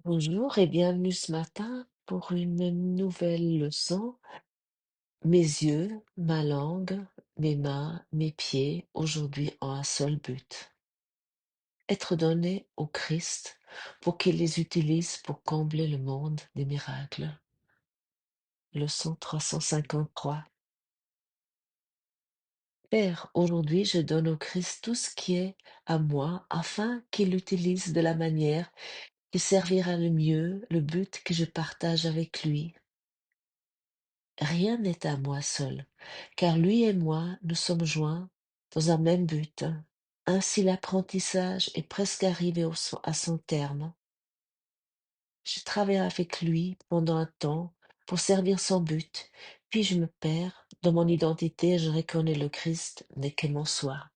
Bonjour et bienvenue ce matin pour une nouvelle leçon. Mes yeux, ma langue, mes mains, mes pieds, aujourd'hui ont un seul but. Être donnés au Christ pour qu'il les utilise pour combler le monde des miracles. Leçon 353. Père, aujourd'hui je donne au Christ tout ce qui est à moi afin qu'il l'utilise de la manière qui servira le mieux le but que je partage avec lui. Rien n'est à moi seul, car lui et moi, nous sommes joints dans un même but. Ainsi l'apprentissage est presque arrivé à son terme. Je travaille avec lui pendant un temps pour servir son but, puis je me perds dans mon identité et je reconnais le Christ n'est que mon soi.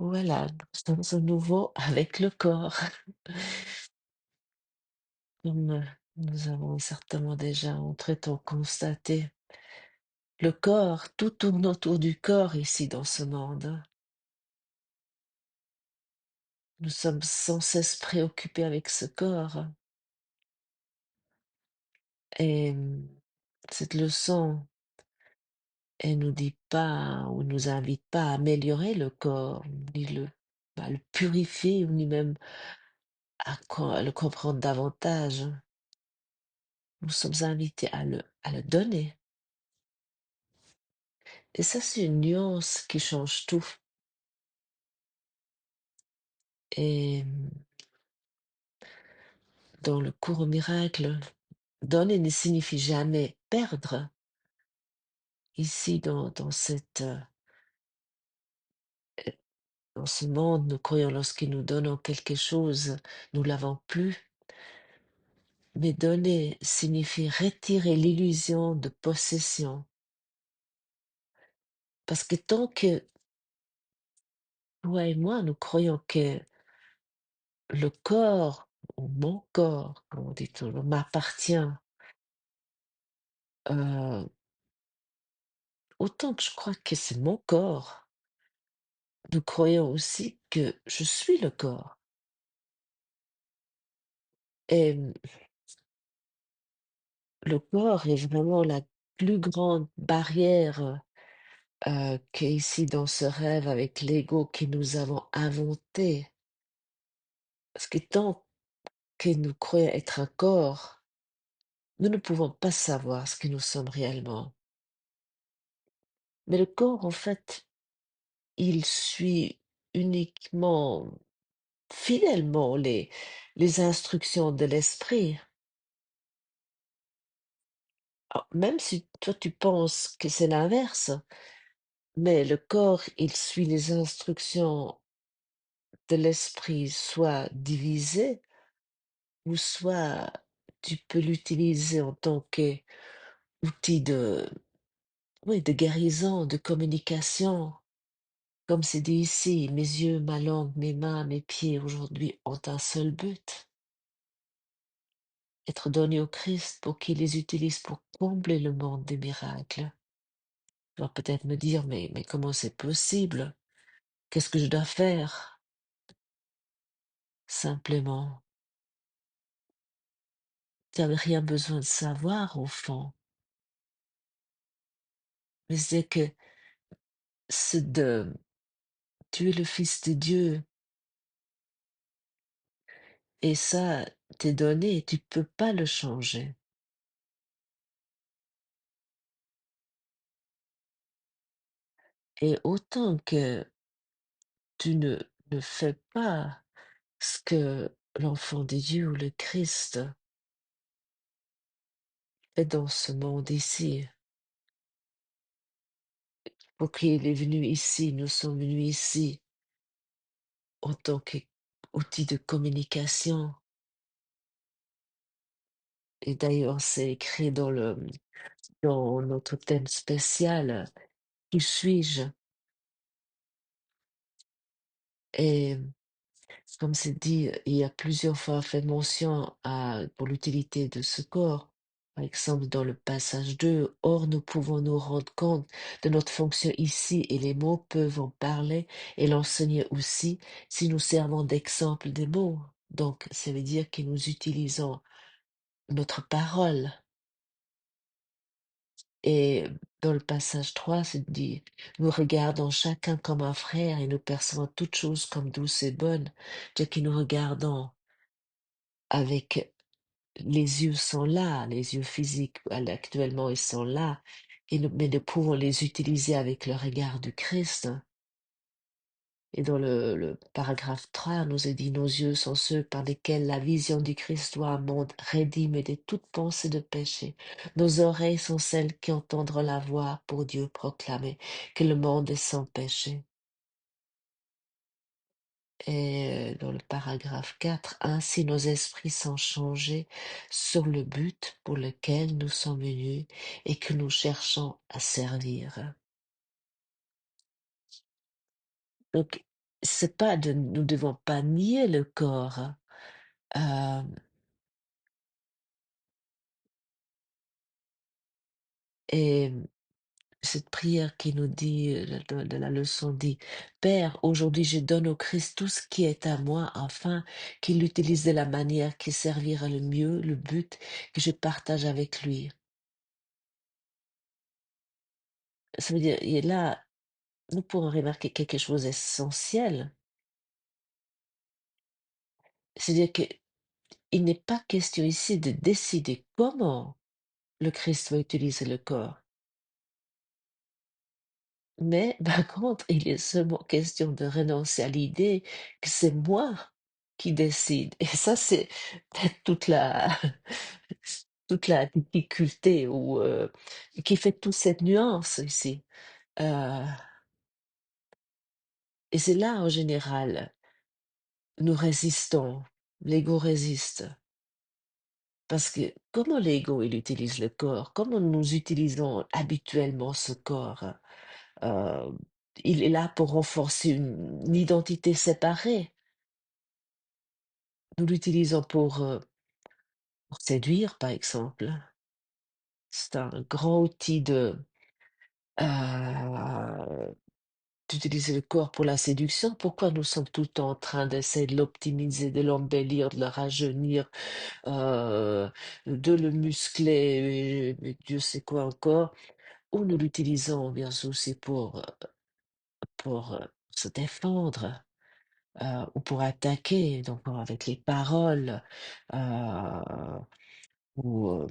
Voilà, nous sommes à nouveau avec le corps, comme nous avons certainement déjà entre-temps constaté. Le corps, tout tourne autour du corps ici dans ce monde. Nous sommes sans cesse préoccupés avec ce corps. Et cette leçon, elle nous dit pas ou nous invite pas à améliorer le corps, ni à le purifier, ni même à le comprendre davantage. Nous sommes invités à le donner. Et ça, c'est une nuance qui change tout. Et dans le cours au miracle, donner ne signifie jamais perdre. Ici, dans ce monde, nous croyons lorsque nous donnons quelque chose, nous l'avons plus. Mais donner signifie retirer l'illusion de possession. Parce que tant que toi et moi, nous croyons que le corps, ou mon corps, comme on dit toujours, m'appartient, euh, autant que je crois que c'est mon corps, nous croyons aussi que je suis le corps. Et le corps est vraiment la plus grande barrière qu'ici dans ce rêve avec l'ego que nous avons inventé. Parce que tant que nous croyons être un corps, nous ne pouvons pas savoir ce que nous sommes réellement. Mais le corps, en fait, il suit uniquement, fidèlement les instructions de l'esprit. Alors, même si toi tu penses que c'est l'inverse, mais le corps, il suit les instructions de l'esprit, soit divisé, ou soit tu peux l'utiliser en tant qu'outil de, oui, de guérison, de communication. Comme c'est dit ici, mes yeux, ma langue, mes mains, mes pieds aujourd'hui ont un seul but, être donnés au Christ pour qu'il les utilise pour combler le monde des miracles. Tu vas peut-être me dire, mais comment c'est possible? Qu'est-ce que je dois faire? Simplement, tu n'avais rien besoin de savoir au fond, mais c'est que c'est de, tu es le Fils de Dieu et ça t'est donné et tu peux pas le changer. Et autant que tu ne fais pas ce que l'enfant de Dieu ou le Christ fait dans ce monde ici, pour qu'il est venu ici, nous sommes venus ici en tant qu'outil de communication. Et d'ailleurs, c'est écrit dans notre thème spécial, qui suis-je? Et comme c'est dit, il y a plusieurs fois fait mention pour l'utilité de ce corps. Par exemple, dans le passage 2, or nous pouvons nous rendre compte de notre fonction ici et les mots peuvent en parler et l'enseigner aussi si nous servons d'exemple des mots. Donc, ça veut dire que nous utilisons notre parole. Et dans le passage 3, c'est dit, nous regardons chacun comme un frère et nous percevons toutes choses comme douces et bonnes. C'est-à-dire que nous regardons avec les yeux sont là, les yeux physiques, actuellement, ils sont là, mais nous pouvons les utiliser avec le regard du Christ. Et dans le paragraphe 3, nous est dit, nos yeux sont ceux par lesquels la vision du Christ doit un monde rédime de toute pensée de péché. Nos oreilles sont celles qui entendent la voix pour Dieu proclamer que le monde est sans péché. Et dans le paragraphe 4, ainsi nos esprits sont changés sur le but pour lequel nous sommes venus et que nous cherchons à servir. Donc, c'est pas de, nous devons pas nier le corps. euh, et cette prière qui nous dit, de la leçon dit, Père, aujourd'hui je donne au Christ tout ce qui est à moi afin qu'il l'utilise de la manière qui servira le mieux le but que je partage avec lui. Ça veut dire, et là, nous pourrons remarquer quelque chose d'essentiel. C'est-à-dire qu'il n'est pas question ici de décider comment le Christ va utiliser le corps. Mais par contre, il est seulement question de renoncer à l'idée que c'est moi qui décide. Et ça, c'est peut-être toute la difficulté ou qui fait toute cette nuance ici. Euh, et c'est là, en général, nous résistons. L'ego résiste. Parce que comment l'ego, il utilise le corps? Comment nous utilisons habituellement ce corps? Euh, il est là pour renforcer une identité séparée. Nous l'utilisons pour séduire, par exemple. C'est un grand outil euh, d'utiliser le corps pour la séduction. Pourquoi nous sommes tout le temps en train d'essayer de l'optimiser, de l'embellir, de le rajeunir, euh, de le muscler, et Dieu sait quoi encore? Ou nous l'utilisons bien sûr aussi pour se défendre, ou pour attaquer, donc avec les paroles, euh, ou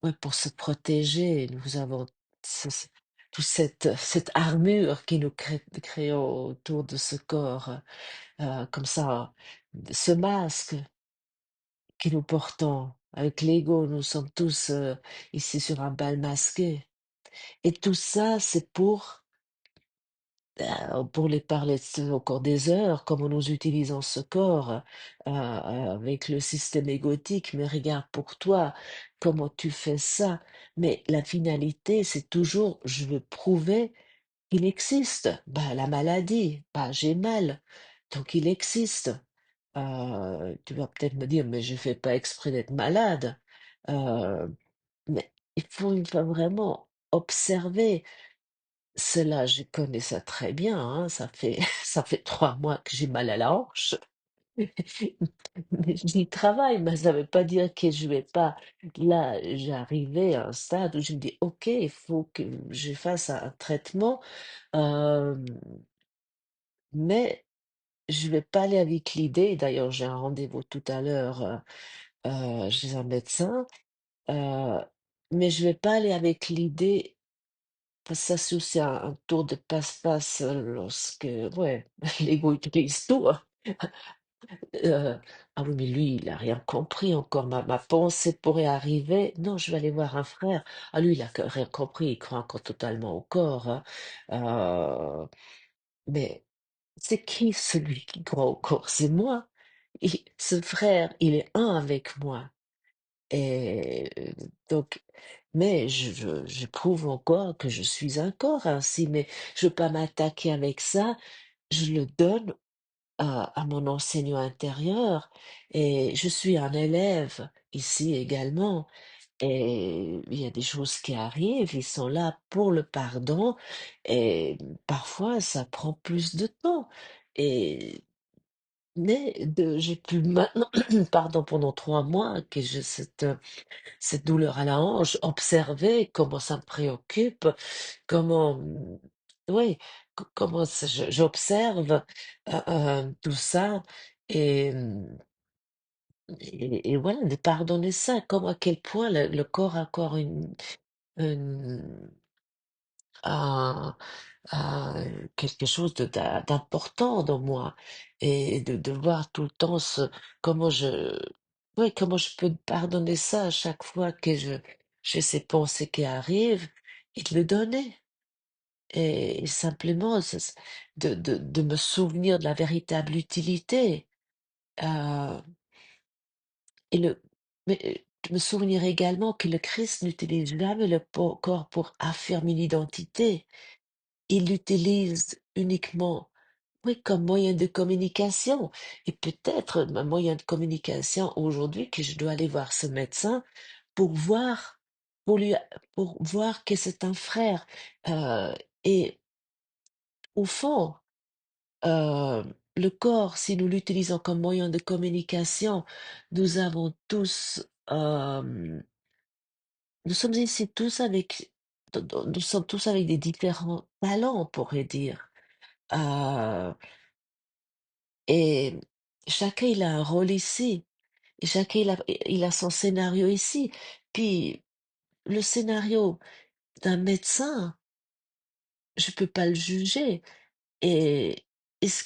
ouais, pour se protéger. Nous avons toute cette armure qui nous créons autour de ce corps, comme ça, ce masque que nous portons. Avec l'ego, nous sommes tous ici sur un bal masqué. Et tout ça, c'est on pourrait parler encore des heures, comment nous utilisons ce corps avec le système égotique, mais regarde pour toi, comment tu fais ça. Mais la finalité, c'est toujours, je veux prouver qu'il existe. Bah, la maladie, bah, j'ai mal, donc il existe. Tu vas peut-être me dire, mais je fais pas exprès d'être malade. Euh, mais il faut vraiment observer cela, je connais ça très bien, hein, ça fait ça fait 3 mois que j'ai mal à la hanche. Mais j'y travaille, mais ça veut pas dire que je vais pas là, j'arrivais à un stade où je me dis: «OK, il faut que je fasse un traitement», hem, mais je vais pas aller avec l'idée d'ailleurs, j'ai un rendez-vous tout à l'heure, chez un médecin, heu, mais je vais pas aller avec l'idée. Ça, c'est aussi un tour de passe-passe, lorsque ouais, l'ego utilise tout, hein. Ah oui, mais lui, il a rien compris encore. Ma pensée pourrait arriver: «Non, je vais aller voir un frère». Ah lui, il a que rien compris, il croit encore totalement au corps, hein. Mais c'est qui celui qui croit au corps? C'est moi. Ce frère, il est un avec moi. Et donc mais je prouve encore que je suis un corps ainsi, mais je veux pas m'attaquer avec ça, je le donne à mon enseignant intérieur et je suis un élève ici également et il y a des choses qui arrivent, ils sont là pour le pardon et parfois ça prend plus de temps et j'ai pu maintenant, pardon, pendant 3 mois que j'ai cette douleur à la hanche, observer comment ça me préoccupe, comment, oui, comment j'observe tout ça et, et voilà, de pardonner ça, comme à quel point le corps a encore une, un, quelque chose d'important dans moi et de voir tout le temps comment je, oui, comment je peux pardonner ça à chaque fois que j'ai ces pensées qui arrivent et de le donner. Et simplement de me souvenir de la véritable utilité. euh, et mais, de me souvenir également que le Christ n'utilise jamais le corps pour affirmer l'identité. Il l'utilise uniquement, oui, comme moyen de communication. Et peut-être un moyen de communication aujourd'hui que je dois aller voir ce médecin pour voir, pour lui, pour voir que c'est un frère. Et au fond, euh, le corps, si nous l'utilisons comme moyen de communication, nous avons tous, nous sommes ici tous avec, nous sommes tous avec des différents talents, on pourrait dire. Euh, Et chacun, il a un rôle ici. Et chacun, il a son scénario ici. Puis, le scénario d'un médecin, je peux pas le juger. Et est-ce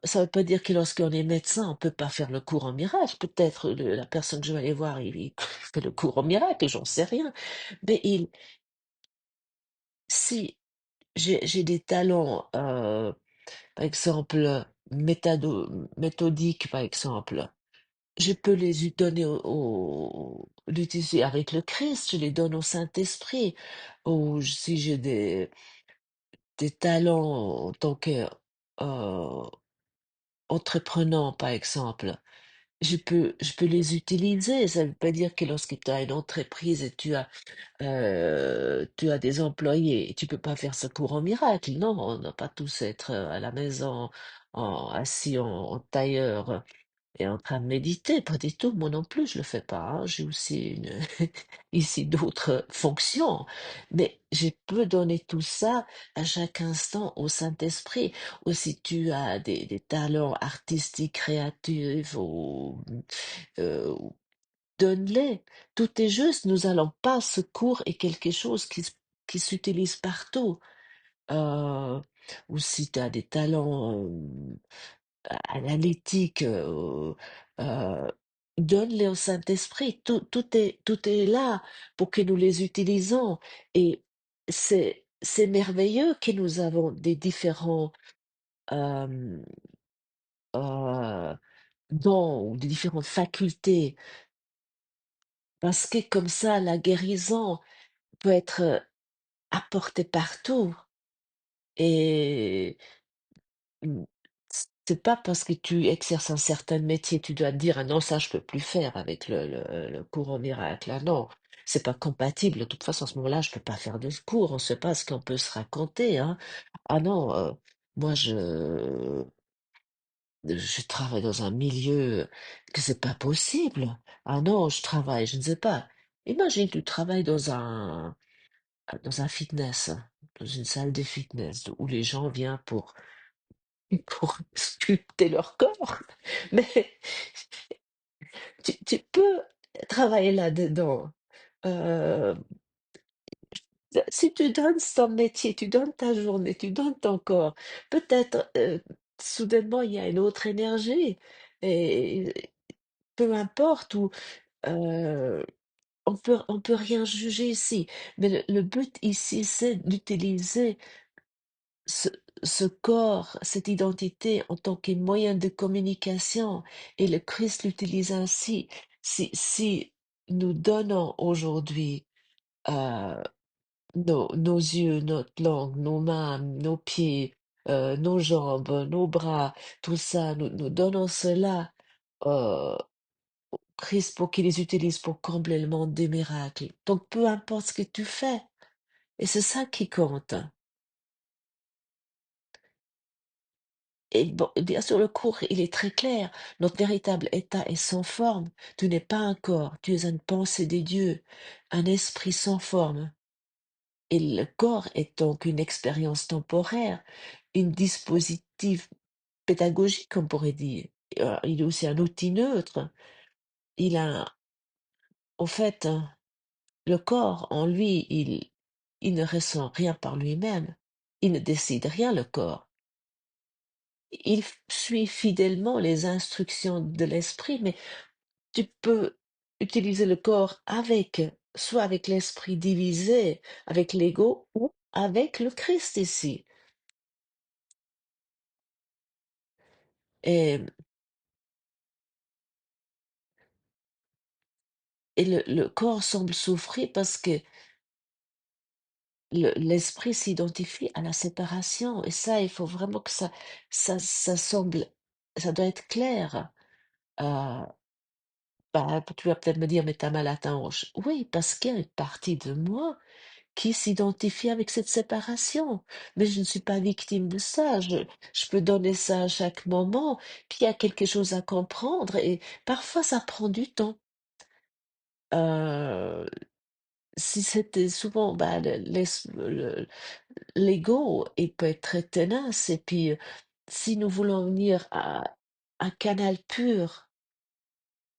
ça veut pas dire que lorsqu'on est médecin, on peut pas faire le cours en miracle. Peut-être la personne que je vais aller voir, il fait le cours en miracle, j'en sais rien. Mais si j'ai des talents, par exemple, méthodiques, par exemple, je peux donner l'utiliser avec le Christ, je les donne au Saint-Esprit. Ou si j'ai des talents en tant que euh, entreprenant, par exemple, je peux les utiliser. Ça ne veut pas dire que lorsque tu as une entreprise et tu as des employés, tu peux pas faire ce cours en miracle. Non, on n'a pas tous être à la maison, assis en tailleur et en train de méditer, pas du tout. Moi non plus, je le fais pas, hein. J'ai aussi ici d'autres fonctions, mais je peux donner tout ça à chaque instant au Saint-Esprit. Ou si tu as des talents artistiques, créatifs, ou donne-les. Tout est juste. Nous allons pas, ce cours est quelque chose qui s'utilise partout. Euh, ou si tu as des talents analytiques, euh, donne-les au Saint-Esprit. Tout est là pour que nous les utilisons. Et c'est merveilleux que nous avons des différents euh, euh, dons ou des différentes facultés. Parce que comme ça, la guérison peut être apportée partout. Et mmh, c'est pas parce que tu exerces un certain métier, tu dois te dire: «Ah non, ça je peux plus faire avec le cours en miracle. Ah non, c'est pas compatible. De toute façon, à ce moment-là, je peux pas faire de ce cours». On ne sait pas ce qu'on peut se raconter, hein. Ah non, moi je travaille dans un milieu que c'est pas possible. Ah non, je ne sais pas. Imagine, tu travailles dans un fitness, dans une salle de fitness où les gens viennent pour sculpter leur corps. Mais tu peux travailler là-dedans. Euh, Si tu donnes ton métier, tu donnes ta journée, tu donnes ton corps, peut-être soudainement il y a une autre énergie. Et peu importe où euh, on peut rien juger ici. Mais le but ici, c'est d'utiliser ce, ce corps, cette identité en tant que moyen de communication, et le Christ l'utilise ainsi. Si nous donnons aujourd'hui nos yeux, notre langue, nos mains, nos pieds, nos jambes, nos bras, tout ça, nous donnons cela au Christ pour qu'il les utilise pour combler le monde des miracles. Donc peu importe ce que tu fais, et c'est ça qui compte. et bon, bien sûr, le cours, il est très clair. Notre véritable état est sans forme. Tu n'es pas un corps, tu es une pensée des dieux, un esprit sans forme. Et le corps est donc une expérience temporaire, une dispositif pédagogique, on pourrait dire. Il est aussi un outil neutre. Il a, en fait, le corps, en lui, il ne ressent rien par lui-même. Il ne décide rien, le corps. Suit fidèlement les instructions de l'esprit, mais tu peux utiliser le corps avec, soit avec l'esprit divisé, avec l'ego, ou avec le Christ ici. Et, et le corps semble souffrir parce que l'esprit s'identifie à la séparation. Et ça, il faut vraiment que ça semble, ça doit être clair. Euh, Bah, tu vas peut-être me dire, mais t'as mal à ta hanche. Oui, parce qu'il y a une partie de moi qui s'identifie avec cette séparation. Mais je ne suis pas victime de ça. Je peux donner ça à chaque moment. Puis il y a quelque chose à comprendre et parfois ça prend du temps. Euh, Si c'était souvent, bah, l'ego, il peut être très tenace. Et puis, si nous voulons venir à un canal pur,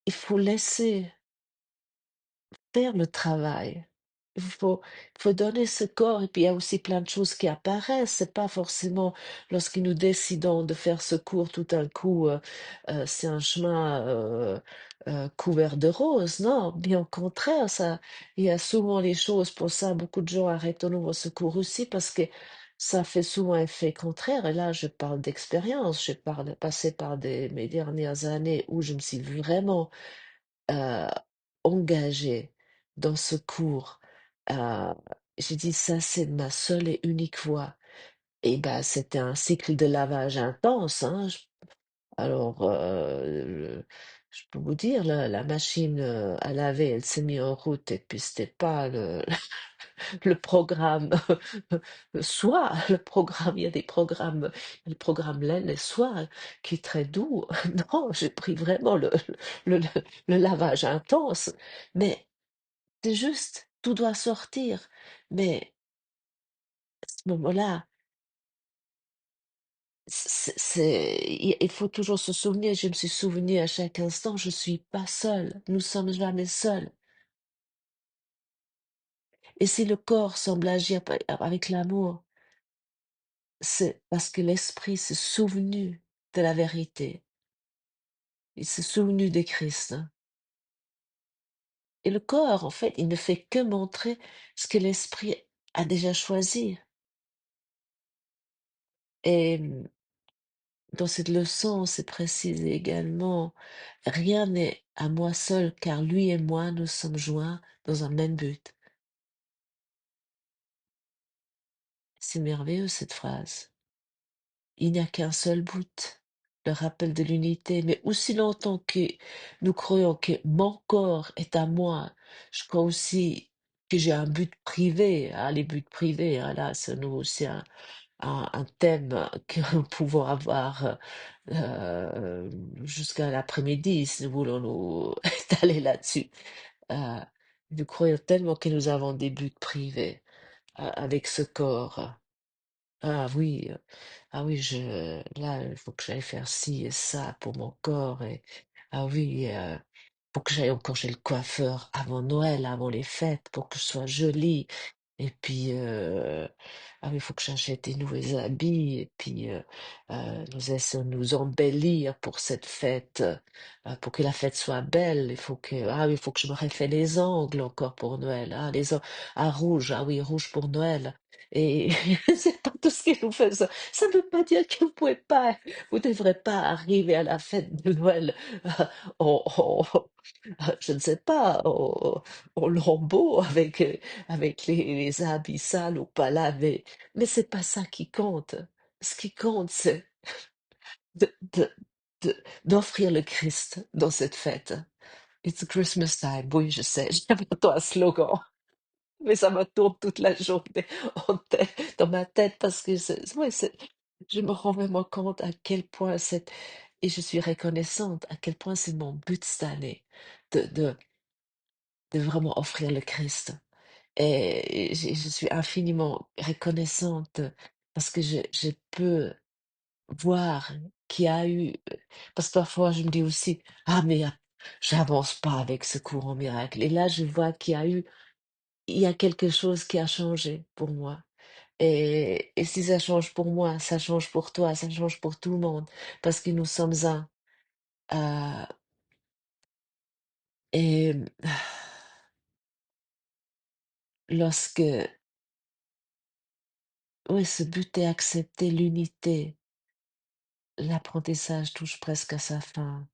il faut laisser faire le travail. Il faut donner ce corps et puis il y a aussi plein de choses qui apparaissent. C'est pas forcément lorsque nous décidons de faire ce cours tout d'un coup, c'est un chemin couvert de roses. Non, bien au contraire, ça, il y a souvent les choses pour ça. Beaucoup de gens arrêtent au nouveau secours aussi parce que ça fait souvent effet contraire. Et là, je parle d'expérience. Je parle passé par mes dernières années où je me suis vraiment heu, engagée dans ce cours, heu, j'ai dit: «Ça, c'est ma seule et unique voie» et bah, c'était un cycle de lavage intense, hein. Alors, je peux vous dire, la machine, à laver, elle s'est mise en route et puis c'était pas le programme soie, le programme il y a des programmes, le programme laine et soie qui est très doux. Non, j'ai pris vraiment le le le lavage intense, mais c'est juste, tout doit sortir. Mais à ce moment-là, il faut toujours se souvenir, je me suis souvenu à chaque instant, je suis pas seule, nous sommes jamais seuls. Et si le corps semble agir avec l'amour, c'est parce que l'esprit s'est souvenu de la vérité. Il s'est souvenu de Christ. Et le corps, en fait, il ne fait que montrer ce que l'esprit a déjà choisi. Et dans cette leçon, c'est précisé également, rien n'est à moi seul, car lui et moi, nous sommes joints dans un même but. C'est merveilleux cette phrase. Il n'y a qu'un seul but, le rappel de l'unité. Mais aussi longtemps que nous croyons que mon corps est à moi, je crois aussi que j'ai un but privé. Ah, les buts privés, ah là, c'est nous aussi un thème que nous pouvons avoir jusqu'à l'après-midi si nous voulons nous étaler là-dessus. Euh, nous croyons tellement que nous avons des buts privés avec ce corps. Ah oui, ah oui, là, il faut que j'aille faire ci et ça pour mon corps et ah oui, faut que j'aille encore chez le coiffeur avant Noël, avant les fêtes, pour que je sois jolie. Et puis, ah oui, il faut que j'achète des nouveaux habits. Et puis, nous essayons de nous embellir pour cette fête, pour que la fête soit belle. Ah oui, il faut que je me refais les ongles encore pour Noël. Ah, rouge, ah oui, rouge pour Noël. Et c'est pas tout ce que nous faisons. Ça ne veut pas dire que vous devrez pas arriver à la fête de Noël en, je ne sais pas, au lambeau avec les habits sales ou pas lavés. Mais c'est pas ça qui compte. Ce qui compte, c'est de, de, d'offrir le Christ dans cette fête. It's Christmas time. Oui, je sais, j'ai bientôt un slogan. Mais ça me tourne toute la journée dans ma tête parce que ouais, Je me rends vraiment compte à quel point et je suis reconnaissante à quel point c'est mon but cette année de de de vraiment offrir le Christ et je suis infiniment reconnaissante parce que je peux voir qu'il y a eu parce que parfois je me dis aussi: «Ah mais j'avance pas avec ce courant miracle» et là je vois il y a quelque chose qui a changé pour moi et si ça change pour moi, ça change pour toi, ça change pour tout le monde parce que nous sommes un. Heu et lorsque oui, ce but est accepté, l'unité, l'apprentissage touche presque à sa fin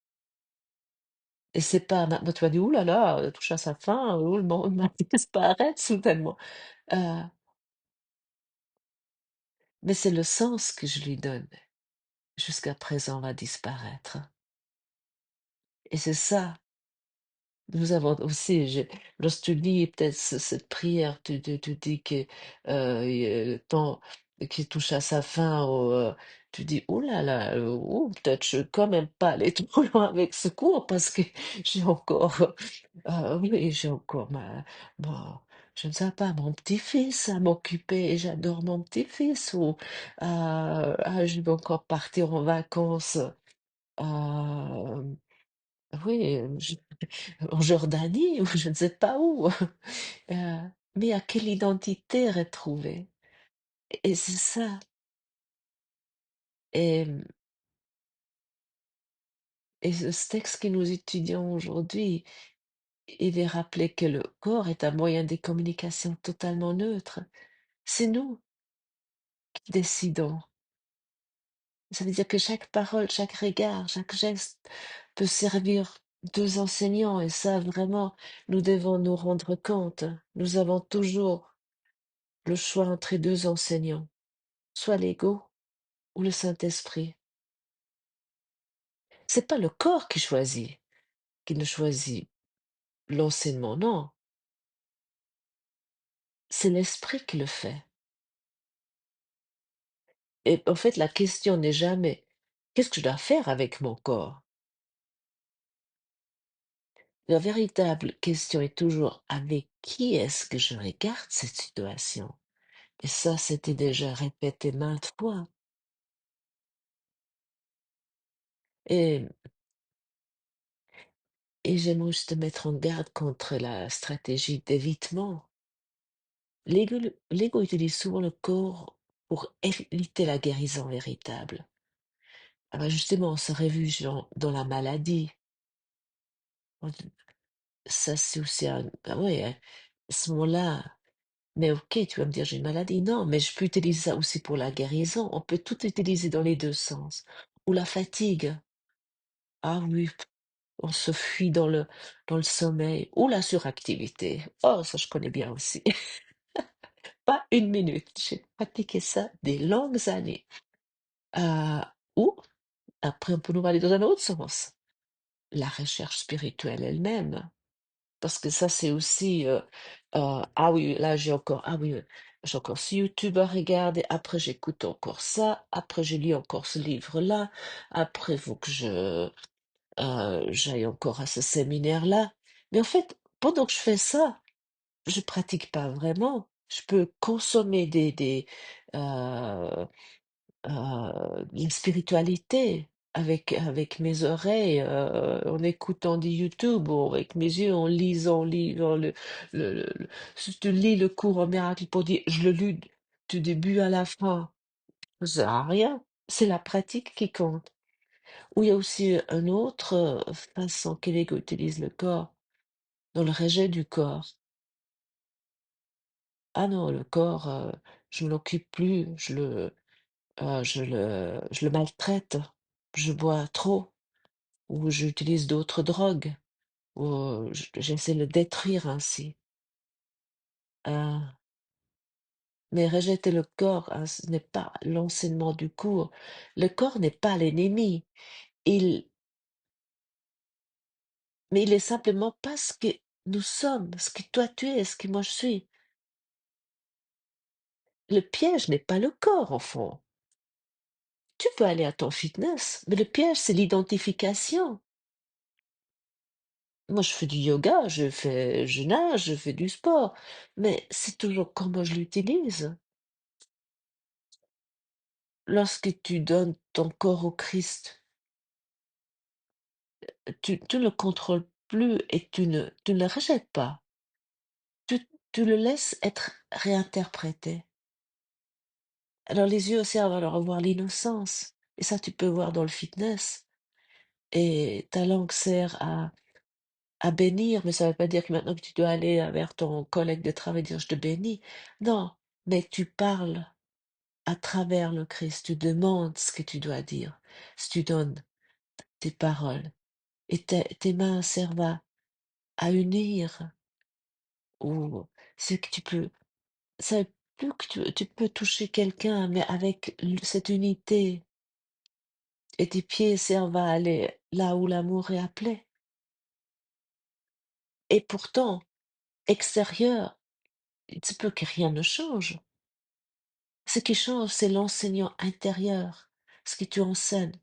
et c'est pas maintenant tu vas dire: «Ouh là là, touche à sa fin, oh le monde va disparaître soudainement». Heu, mais c'est le sens que je lui donne, jusqu'à présent va disparaître et c'est ça. Nous avons aussi, lorsque tu lis peut-être cette prière, tu dis que le temps qui touche à sa fin, tu dis, oh là là, peut-être je vais quand même pas aller trop loin avec ce cours parce que j'ai encore, oui, j'ai encore je ne sais pas, mon petit-fils à m'occuper et j'adore mon petit-fils ou je vais encore partir en vacances. euh, oui, en Jordanie ou je ne sais pas où. Mais à quelle identité retrouver? Et c'est ça. Et, et ce texte que nous étudions aujourd'hui, il est rappelé que le corps est un moyen de communication totalement neutre. C'est nous qui décidons. Ça veut dire que chaque parole, chaque regard, chaque geste peut servir deux enseignants. Et ça, vraiment, nous devons nous rendre compte. Nous avons toujours le choix entre deux enseignants, soit l'ego ou le Saint-Esprit. C'est pas le corps qui ne choisit l'enseignement, non, c'est l'esprit qui le fait. Et en fait, la question n'est jamais: «Qu'est-ce que je dois faire avec mon corps?» La véritable question est toujours: «Avec qui est-ce que je regarde cette situation?» Et ça, c'était déjà répété maintes fois. Et j'aime aussi te mettre en garde contre la stratégie d'évitement. L'ego utilise souvent le corps pour éviter la guérison véritable. Ah bah, justement, on se réfugie dans la maladie. On dit ça, c'est aussi un bah, ouais, à ce moment-là, mais OK, tu vas me dire: «J'ai une maladie». Non, mais je peux utiliser ça aussi pour la guérison. On peut tout utiliser dans les 2 sens. Ou la fatigue. Ah oui, on se fuit dans le sommeil. Ou la suractivité. Oh, ça, je connais bien aussi. Pas une minute. J'ai pratiqué ça des longues années. Heu, ou après on peut nous aller dans un autre sens. La recherche spirituelle elle-même. Parce que ça, c'est aussi, ah oui, là, ah oui, j'ai encore ce YouTube à regarder, après j'écoute encore ça, après je lis encore ce livre-là, après il faut que j'aille encore à ce séminaire-là. Mais en fait, pendant que je fais ça, je pratique pas vraiment. Je peux consommer heu une spiritualité avec mes oreilles, en écoutant du YouTube ou avec mes yeux, en lisant si tu lis le cours en miracle pour dire: «Je le lu du début à la fin», ça sert à rien, c'est la pratique qui compte. Ou il y a aussi une autre, façon que l'ego utilise le corps, dans le rejet du corps. Ah non, le corps, je ne m'en plus, je le maltraite, je bois trop ou j'utilise d'autres drogues ou j'essaie de le détruire ainsi. Heu, mais rejeter le corps, ce n'est pas l'enseignement du cours. Le corps n'est pas l'ennemi, il mais il est simplement pas ce que nous sommes, ce que toi tu es, ce que moi je suis. Le piège n'est pas le corps, au fond. tu peux aller à ton fitness, mais le piège, c'est l'identification. Moi, je fais du yoga, je nage, je fais du sport, mais c'est toujours comment je l'utilise. Lorsque tu donnes ton corps au Christ, tu ne le contrôles plus et tu ne le rejettes pas. Tu le laisses être réinterprété. Alors les yeux servent alors à voir l'innocence et ça, tu peux voir dans le fitness et ta langue sert à bénir, mais ça ne veut pas dire que maintenant que tu dois aller vers ton collègue de travail et dire: «Je te bénis». Non, mais tu parles à travers le Christ, tu demandes ce que tu dois dire. Si tu donnes tes paroles et tes mains servent à unir ou c'est que tu peux ça plus que tu peux toucher quelqu'un, mais avec cette unité et tes pieds servent à aller là où l'amour est appelé. Et pourtant, extérieur, il se peut que rien ne change. Ce qui change, c'est l'enseignant intérieur, ce que tu enseignes.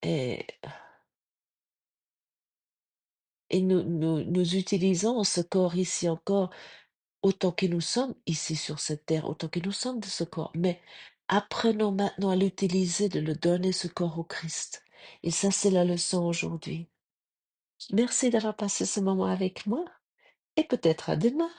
Et, et nous utilisons ce corps ici encore autant que nous sommes ici sur cette terre, autant que nous sommes de ce corps. Mais apprenons maintenant à l'utiliser, de le donner ce corps au Christ. Et ça, c'est la leçon aujourd'hui. Merci d'avoir passé ce moment avec moi et peut-être à demain.